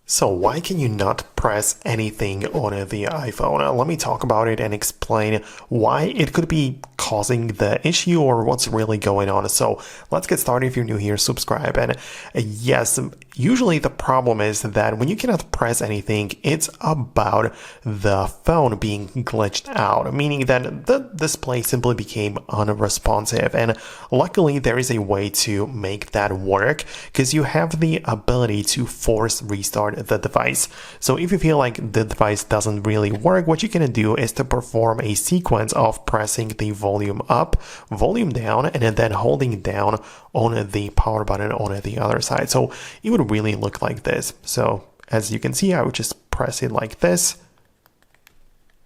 So why can you not press anything on the iPhone? Let me talk about it and explain why it could be causing the issue or what's really going on. So let's get started. If you're new here, subscribe. And yes, usually the problem is that when you cannot press anything, it's about the phone being glitched out, meaning that the display simply became unresponsive. And luckily, there is a way to make that work because you have the ability to force restart the device. So if you feel like the device doesn't really work, what you're going to do is to perform a sequence of pressing the volume up, volume down, and then holding down on the power button on the other side. So it would really look like this. So as you can see, I would just press it like this.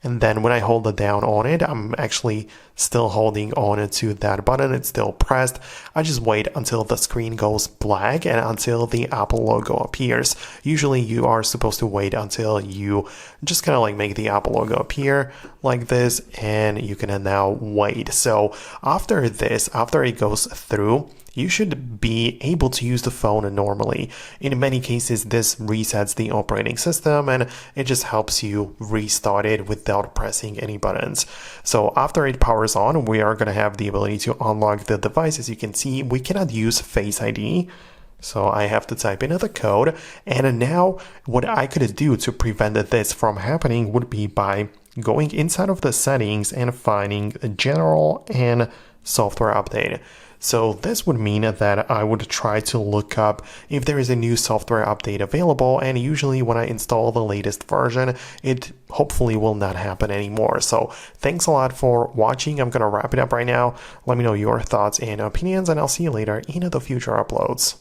And then when I hold it down on it, I'm actually still holding on to that button. It's still pressed. I just wait until the screen goes black and until the Apple logo appears. Usually you are supposed to wait until you just kind of like make the Apple logo appear like this, and you can now wait. So after this, after it goes through, you should be able to use the phone normally. In many cases, this resets the operating system and it just helps you restart it without pressing any buttons. So after it powers on, we are going to have the ability to unlock the device. As you can see, we cannot use Face ID. So I have to type in the code. And now what I could do to prevent this from happening would be by going inside of the settings and finding General and Software Update. So this would mean that I would try to look up if there is a new software update available, and usually when I install the latest version, it hopefully will not happen anymore. So thanks a lot for watching. I'm going to wrap it up right now. Let me know your thoughts and opinions, and I'll see you later in the future uploads.